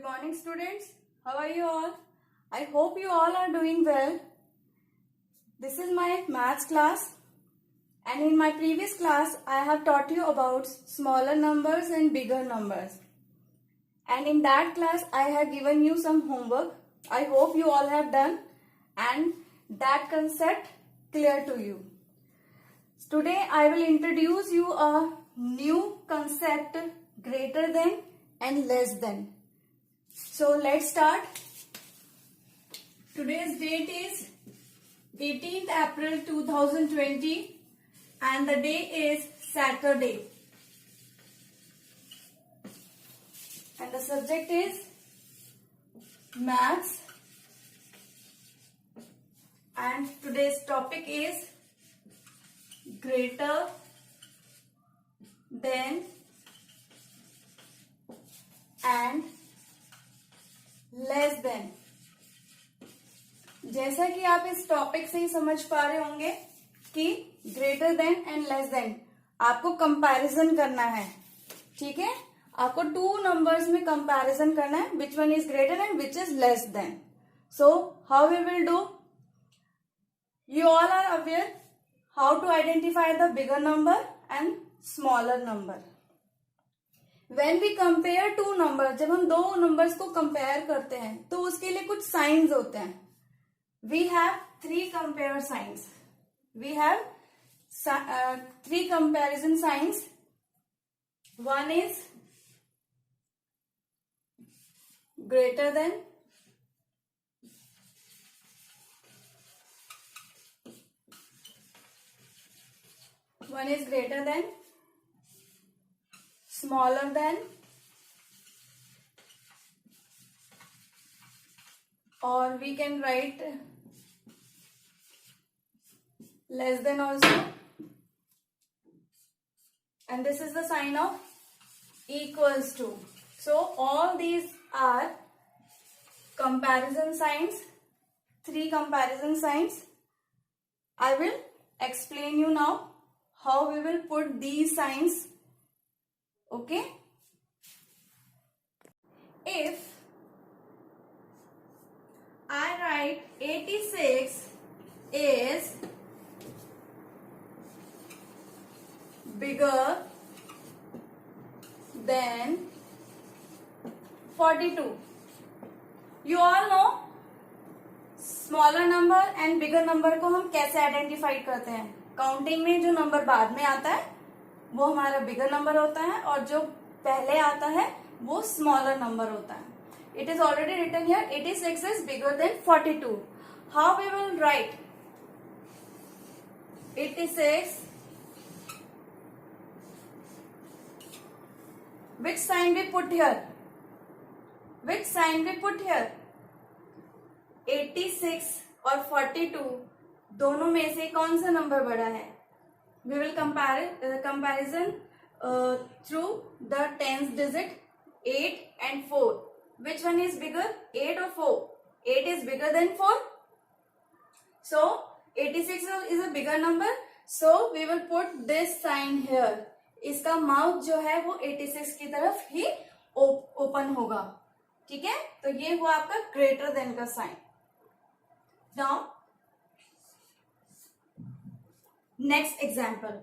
morning, students. How are you all? I hope you all are doing well. This is my maths class, and in my previous class I have taught you about smaller numbers and bigger numbers. And in that class I have given you some homework. I hope you all have done and that concept clear to you. Today I will introduce you a new concept, greater than and less than. So let's start. Today's date is 18th April 2020 and the day is Saturday. And the subject is maths. And today's topic is greater than and less than. जैसा कि आप इस topic से ही समझ पा रहे होंगे कि greater than and less than आपको कंपैरिजन करना है. ठीक है, आपको टू नंबर्स में कंपैरिजन करना है, which one is greater and which is less than. So how we will do, you all are aware how to identify the bigger number and smaller number. When we compare two numbers, जब हम दो numbers को compare करते हैं तो उसके लिए कुछ signs होते हैं. We have three compare signs. We have three comparison signs. One is greater than, one is greater than, smaller than, or we can write less than also, and this is the sign of equals to. So all these are comparison signs, three comparison signs. I will explain you now how we will put these signs. Okay, if I write 86 is bigger than 42, you all know smaller number and bigger number को हम कैसे identify करते हैं. Counting में जो number बाद में आता है वो हमारा बिगर नंबर होता है और जो पहले आता है वो स्मॉलर नंबर होता है. It is already written here, 86 is bigger than 42. How we will write 86, which sign we put here, which sign we put here. 86 और 42 दोनों में से कौन सा नंबर बड़ा है. We will compare comparison through the tens digit 8 and 4. Which one is bigger, 8 or 4? 8 is bigger than 4. So 86 is a bigger number. So we will put this sign here. इसका mouth जो है वो 86 की तरफ ही open होगा. ठीक है, तो ये हुआ आपका ग्रेटर देन का sign. Now next example,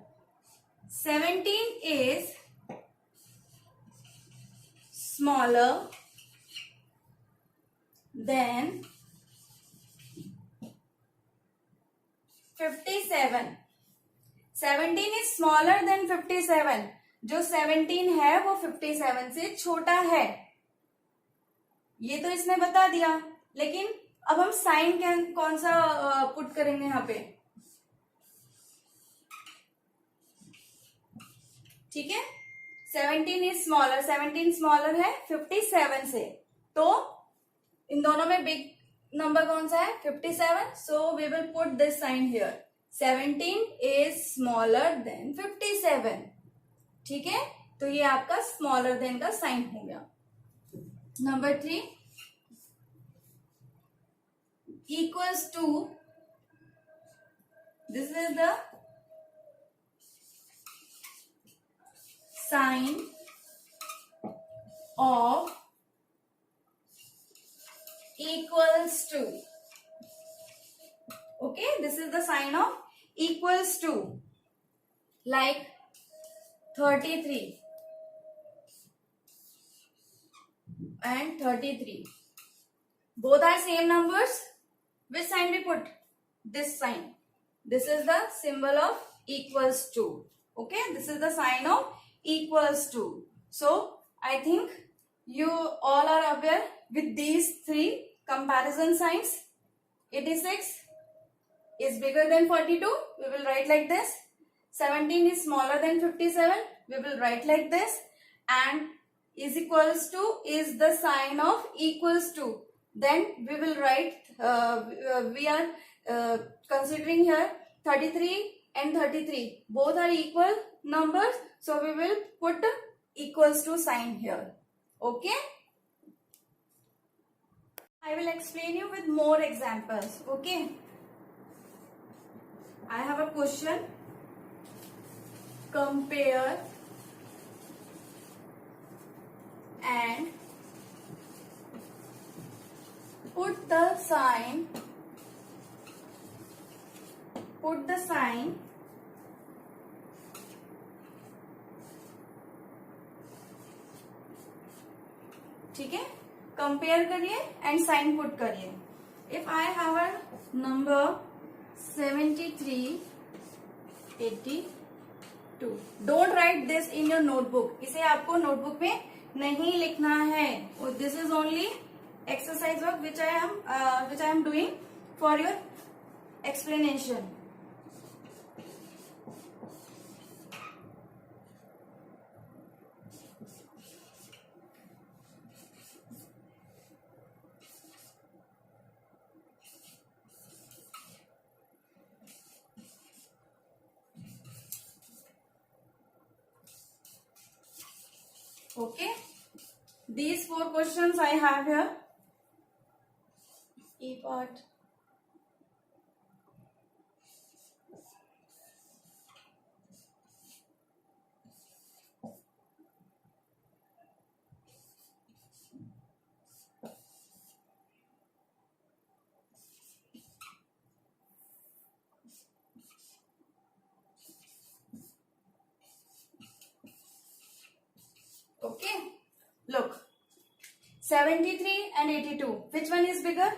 17 is smaller than 57. 17 is smaller than 57. जो 17 है वो 57 से छोटा है. ये तो इसने बता दिया, लेकिन अब हम साइन कौन सा पुट करेंगे यहाँ पे. ठीक है, 17 इज स्मॉलर, 17 स्मॉलर है 57 से, तो इन दोनों में बिग नंबर कौन सा है 57. So we will put this sign here, 17 is smaller than 57. ठीक है, तो ये आपका स्मॉलर देन का साइन हो गया. Number 3, equals to, this is the sign of equals to. Okay, this is the sign of equals to. Like 33 and 33. Both are same numbers. Which sign we put? This sign. This is the symbol of equals to. Okay, this is the sign of equals to. So, I think you all are aware with these three comparison signs. 86 is bigger than 42. We will write like this. 17 is smaller than 57. We will write like this. And is equals to is the sign of equals to. Then we will write, we are considering here 33 and 33. Both are equal numbers. So we will put equals to sign here. Okay. I will explain you with more examples. Okay. I have a question. Compare and put the sign ठीक है, compare करिए and sign put करिए. If I have a number 73, 82. Don't write this in your notebook. इसे आपको notebook में नहीं लिखना है. This is only exercise work which I am doing for your explanation. Okay, these 4 questions I have here. E part. Okay, look, 73 and 82. Which one is bigger?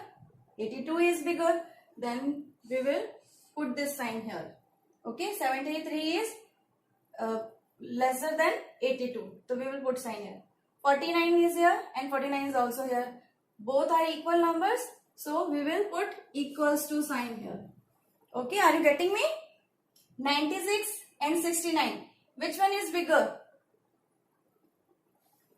82 is bigger. Then we will put this sign here. Okay, 73 is lesser than 82. So we will put sign here. 49 is here and 49 is also here. Both are equal numbers. So we will put equals to sign here. Okay, are you getting me? 96 and 69. Which one is bigger?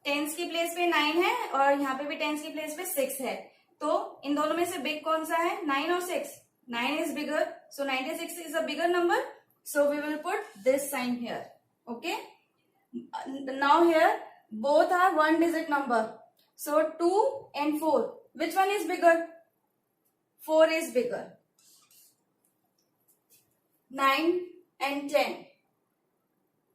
Tens की place पे 9 है और यहाँ पे भी tense की place पे 6 है. तो इन दोनों में से बिग कौन सा है? 9 और 6. 9 is bigger. So 96 is a bigger number. So we will put this sign here. Okay. Now here both are one digit number. So 2 and 4. Which one is bigger? 4 is bigger. 9 and 10.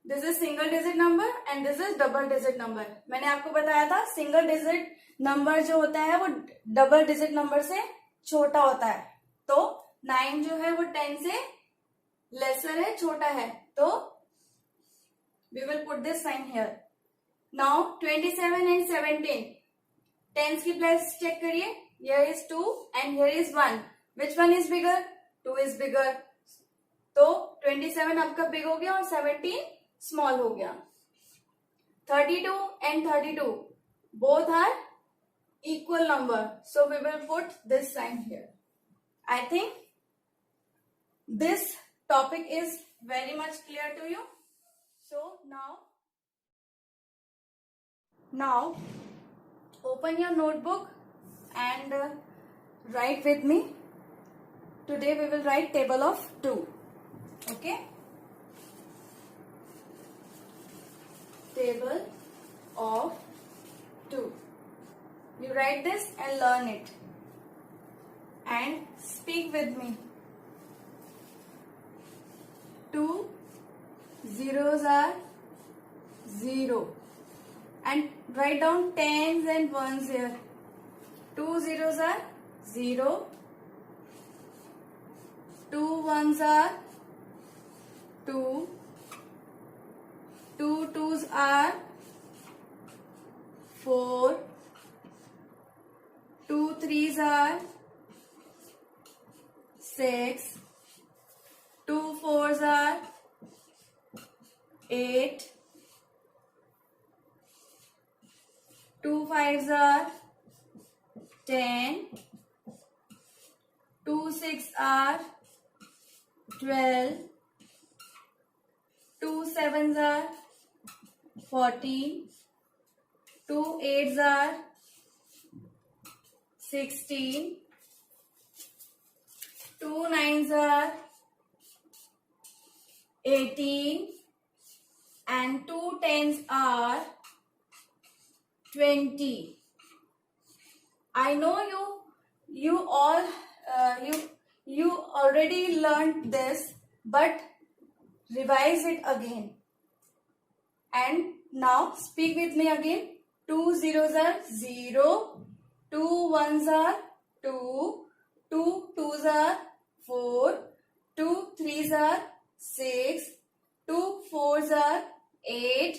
This is single digit number and this is double digit number. मैंने आपको बताया था single digit number जो होता है वो double digit number से छोटा होता है. तो 9 जो है वो 10 से लेसर है, छोटा है. तो we will put this sign here. Now 27 and 17. Tens की प्लेस चेक करिए. Here is 2 and here is 1. Which one is bigger? 2 is bigger. तो 27 आपका बिग हो गया और 17 स्मॉल हो गया. 32 and 32 both are equal number. So we will put this sign here. I think this topic is very much clear to you. So now open your notebook and write with me. Today we will write table of 2. Okay. Table of 2. You write this and learn it. And speak with me. 2 zeros are 0. And write down tens and ones here. 2 zeros are 0, 2 ones are 2, 2 twos are 4, 2 threes are 6, 2 fours are 8, 2 fives are 10, 2 six are 12, 2 sevens are 14, 2 eights are 16, 2 nines are 18, and 2 tens are 20. I know you all you already learned this, but revise it again. And now speak with me again. 2 zeros are 0, 2 ones are 2, 2 twos are 4, 2 threes are 6, 2 fours are 8,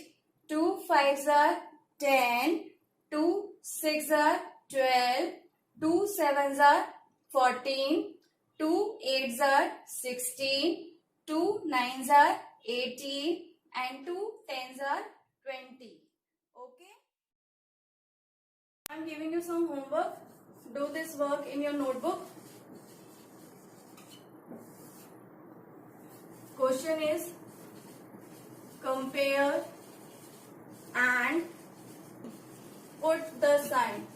2 fives are 10, 2 six are 12, 2 sevens are 14, 2 eights are 16, 2 nines are 18, and 2 tens are 20. Okay? I am giving you some homework. Do this work in your notebook. Question is, compare and put the sign.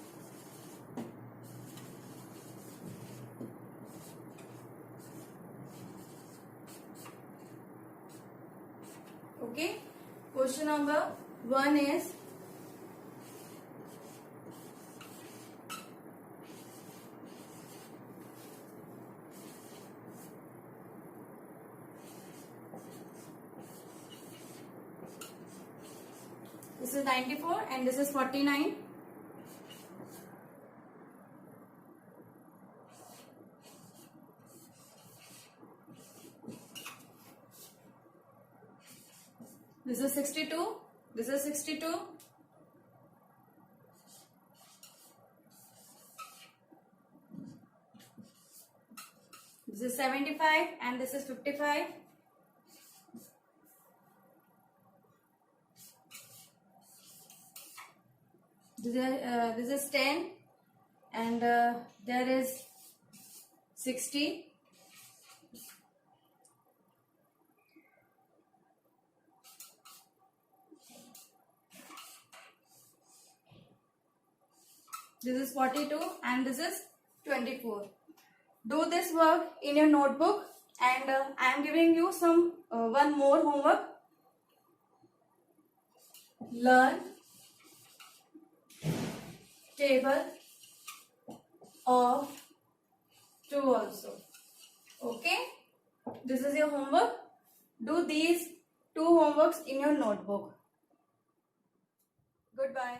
Okay. Question number 1 is, this is 94 and this is 49. This is 62. This is 62. This is 75 and this is 55. This is 10 and there is 60. This is 42 and this is 24. Do this work in your notebook, and I am giving you some one more homework. Learn table of 2 also. Okay? This is your homework. Do these 2 homeworks in your notebook. Goodbye.